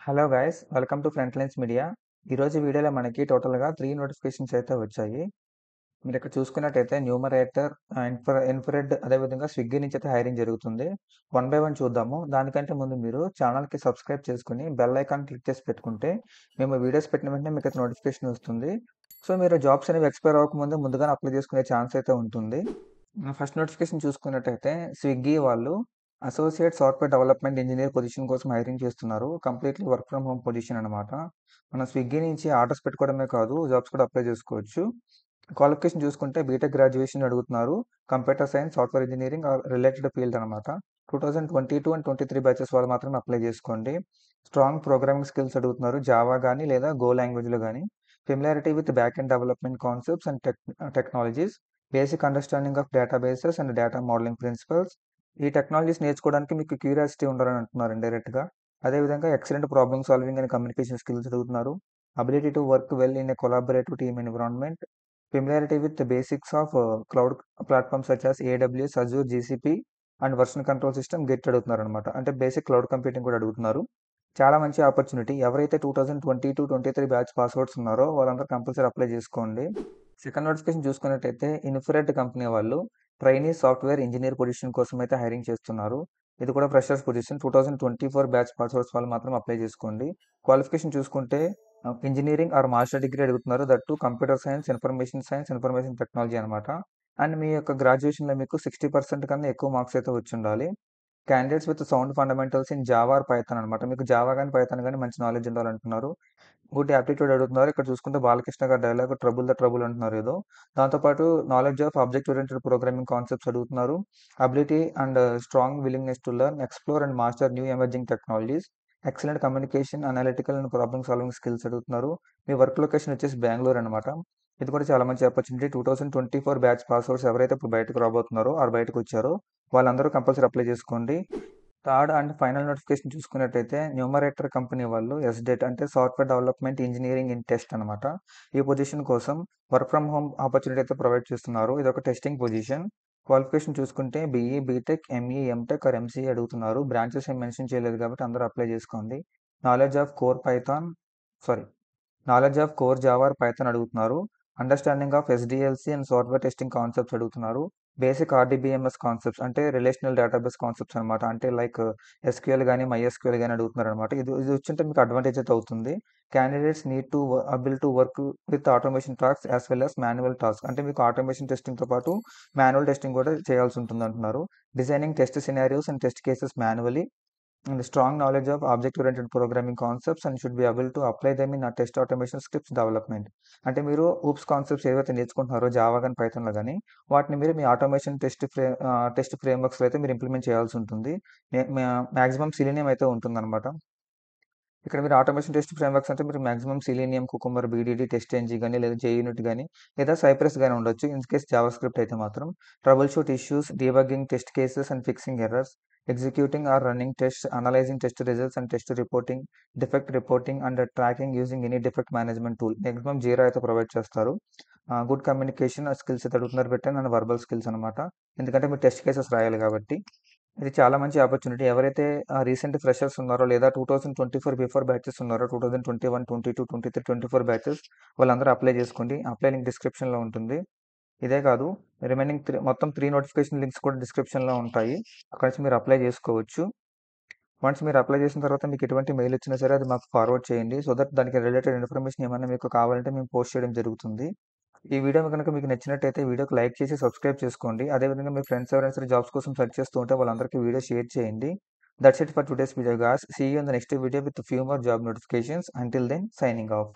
Hello guys welcome to front lines media. ఈరోజు వీడియోలో మనకి టోటల్గా 3 నోటిఫికేషన్స్ అయితే వచ్చాయి. మీరు ఇక్కడ చూసుకున్నట్టయితే న్యూమరేటర్, ఇన్ఫ్రారెడ్ అదేవిధంగా స్విగ్గీ నుంచి అయితే హైరింగ్ జరుగుతుంది. వన్ బై వన్ చూద్దాము. దానికంటే ముందు మీరు ఛానల్కి సబ్స్క్రైబ్ చేసుకుని బెల్ ఐకాన్ క్లిక్ చేసి పెట్టుకుంటే మేము వీడియోస్ పెట్టిన వెంటనే మీకు అయితే నోటిఫికేషన్ వస్తుంది. సో మీరు జాబ్స్ అనేవి ఎక్స్పైర్ అవ్వకముందే ముందుగానే అప్లై చేసుకునే ఛాన్స్ అయితే ఉంటుంది. ఫస్ట్ నోటిఫికేషన్ చూసుకున్నట్టయితే స్విగ్గీ వాళ్ళు associate software development engineer position కోసం హైరింగ్ చేస్తున్నారు. Completely work from home position అనమాట. మనం స్విగ్గీ నుంచి ఆర్డర్స్ పెట్టుకోవడమే కాదు, జాబ్స్ కూడా అప్లై చేసుకోవచ్చు. క్వాలిఫికేషన్ చూసుకుంటే బీటెక్ గ్రాడ్యుయేషన్ అడుగుతున్నారు. Computer science, software engineering related field అనమాట. 2022 అండ్ 23 బ్యాచెస్ వాళ్ళు మాత్రమే అప్లై చేసుకోండి. స్ట్రాంగ్ ప్రోగ్రామింగ్ స్కిల్స్ అడుగుతున్నారు, జావా కానీ లేదా గో లాంగ్వేజ్లో కానీ. Familiarity with back and development concepts and technologies, basic understanding of databases and data modelling principles. ఈ టెక్నాలజీస్ నేర్చుకోవడానికి మీకు క్యూరియాసిటీ ఉండాలని అంటున్నారు ఇండైరెక్ట్గా. అదేవిధంగా excellent problem solving and communication skills అడుగుతున్నారు. Ability to work well in a collaborative team environment. Familiarity with basics of cloud platforms such as AWS, Azure, GCP and version control system get అడుగుతున్నారు అనమాట. అంటే basic cloud computing కూడా అడుగుతున్నారు. చాలా మంచి opportunity. ఎవరైతే 2022-23 batch passouts ఉన్నారో వాళ్ళందరూ కంపల్సరీ అప్లై చేసుకోండి. సెకండ్ నోటిఫికేషన్ చూసుకున్నట్టయితే ఇన్ఫ్రారెడ్ కంపెనీ వాళ్ళు ట్రైనీ సాఫ్ట్వేర్ ఇంజనీర్ పొజిషన్ కోసం అయితే హైరింగ్ చేస్తున్నారు. ఇది కూడా ఫ్రెషర్స్ పొజిషన్. 2024 బ్యాచ్ పాస్అవుట్స్ వాళ్ళు మాత్రం అప్లై చేసుకోండి. క్వాలిఫికేషన్ చూసుకుంటే ఇంజనీరింగ్ ఆర్ మాస్టర్ డిగ్రీ అడుగుతున్నారు. That to computer science, information technology అనమాట. అండ్ మీ యొక్క గ్రాడ్యుయేషన్లో మీకు 60% కన్నా ఎక్కువ మార్క్స్ అయితే వచ్చి ఉండాలి. Candidates with sound fundamentals in Java or Python అనమాట. మీకు జావా కానీ పైథాన్ కానీ మంచి నాలెడ్జ్ ఉండాలంటున్నారు. గుడ్ యాప్టిట్యూడ్ అడుగుతున్నారు. ఇక్కడ చూసుకుంటే బాలకృష్ణ గారి డైలాగ్ ట్రబుల్ ద ట్రబుల్ అంటున్నారు ఏదో. దాంతోపాటు knowledge of object oriented programming concepts అడుగుతున్నారు. Ability and strong willingness to learn, explore and master new emerging technologies. Excellent communication, analytical and problem solving skills అడుగుతున్నారు. మీ వర్క్ లొకేషన్ వచ్చేసి బెంగళూరు అనమాట. ఇది కూడా చాలా మంచి ఆపర్చునిటీ. 2024 బ్యాచ్ పాస్అవుట్స్ ఎవరైతే ఇప్పుడు బయటకు రాబోతున్నారో ఆర్ బయటకు వచ్చారో వాళ్ళందరూ కంపల్సరీ అప్లై చేసుకోండి. థర్డ్ అండ్ ఫైనల్ నోటిఫికేషన్ చూసుకున్నట్టయితే న్యూమరేటర్ కంపెనీ వాళ్ళు SDET అంటే software development engineering in test అనమాట. ఈ పొజిషన్ కోసం వర్క్ ఫ్రమ్ హోమ్ ఆపర్చునిటీ అయితే ప్రొవైడ్ చేస్తున్నారు. ఇది ఒక టెస్టింగ్ పొజిషన్. క్వాలిఫికేషన్ చూసుకుంటే BE, BTech, ME, MTech or MCE అడుగుతున్నారు. బ్రాంచెస్ ఏం మెన్షన్ చేయలేదు కాబట్టి అందరూ అప్లై చేసుకోండి. Knowledge of core Java or Python అడుగుతున్నారు. Understanding of SDLC and software testing concepts అడుగుతున్నారు. బేసిక్ RDBMS కాన్సెప్ట్స్ అంటే రిలేషనల్ డేటాబేస్ కాన్సెప్ట్స్ అనమాట. అంటే లైక్ SQL కానీ MySQL కానీ అడుగుతున్నారు అనమాట. ఇది వచ్చింటే మీకు అడ్వాంటేజ్ అయితే అవుతుంది. Candidates need to Abel to work with automation task as well as manual task. అంటే మీకు ఆటోమేషన్ టెస్టింగ్తో పాటు మాన్యువల్ టెస్టింగ్ కూడా చేయాల్సి ఉంటుంది అంటున్నారు. Designing test scenarios and test cases manually and strong knowledge of object-oriented programming concepts and should be able to apply them in a test automation scripts development. అంటే మీరు oops concepts ఏవైతే నేర్చుకుంటున్నారో Java కానీ పైథాన్లో కానీ వాటిని మీరు మీ ఆటోమేషన్ టెస్ట్ ఫ్రేమ్వర్క్స్లో అయితే మీరు implement చేయాల్సి ఉంటుంది. మ్యాక్సిమం సిలీనియం అయితే ఉంటుందన్నమాట. ఇక్కడ మీరు ఆటోమేషన్ టెస్ట్ ఫ్రేమ్వర్క్స్ అంటే మీరు maximum selenium, cucumber, BDD, test NG కానీ లేదా JUnit కానీ లేదా సైప్రస్ కానీ ఉండొచ్చు. ఇన్ కేస్ జావా స్క్రిప్ట్ అయితే మాత్రం troubleshoot issues, debugging test cases and fixing errors, executing or running test, analysing test results and test reporting, defect reporting and tracking using any defect management tool. Maximum Jira అయితే provide చేస్తారు. Good communication skills అయితే అడుగుతున్నారు పెట్టండి and verbal skills అనమాట. ఎందుకంటే మీరు test cases రాయాలి కాబట్టి. ఇది చాలా మంచి ఆపర్చునిటీ. ఎవరైతే రీసెంట్ ఫ్రెషర్స్ ఉన్నారో లేదా 2024 బిఫోర్ బ్యాచెస్ ఉన్నారో 2021, 22, 23, 24 బ్యాచెస్ వాళ్ళందరూ అప్లై చేసుకోండి. అప్లై లింక్ డిస్క్రిప్షన్లో ఉంటుంది. ఇదే కాదు రిమైనింగ్ మొత్తం 3 నోటిఫికేషన్ లింక్స్ కూడా డిస్క్రిప్షన్లో ఉంటాయి. అక్కడ నుంచి మీరు అప్లై చేసుకోవచ్చు. వన్స్ మీరు అప్లై చేసిన తర్వాత మీకు ఎటువంటి మెయిల్ వచ్చినా సరే అది మాకు ఫార్వర్డ్ చేయండి. సో దట్ దానికి రిలేటెడ్ ఇన్ఫర్మేషన్ ఏమైనా మీకు కావాలంటే మేము పోస్ట్ చేయడం జరుగుతుంది. ఈ వీడియో కనుక మీకు నచ్చినట్టయితే వీడియోకి లైక్ చేసి సబ్స్క్రైబ్ చేసుకోండి. అదేవిధంగా మీ ఫ్రెండ్స్ ఎవరైనా సరే జాబ్స్ కోసం సెర్చ్ చేస్తూ ఉంటే వాళ్ళందరికీ వీడియో షేర్ చేయండి. That's it for today's video guys. See you in the next video with few more job notifications. Until then signing of.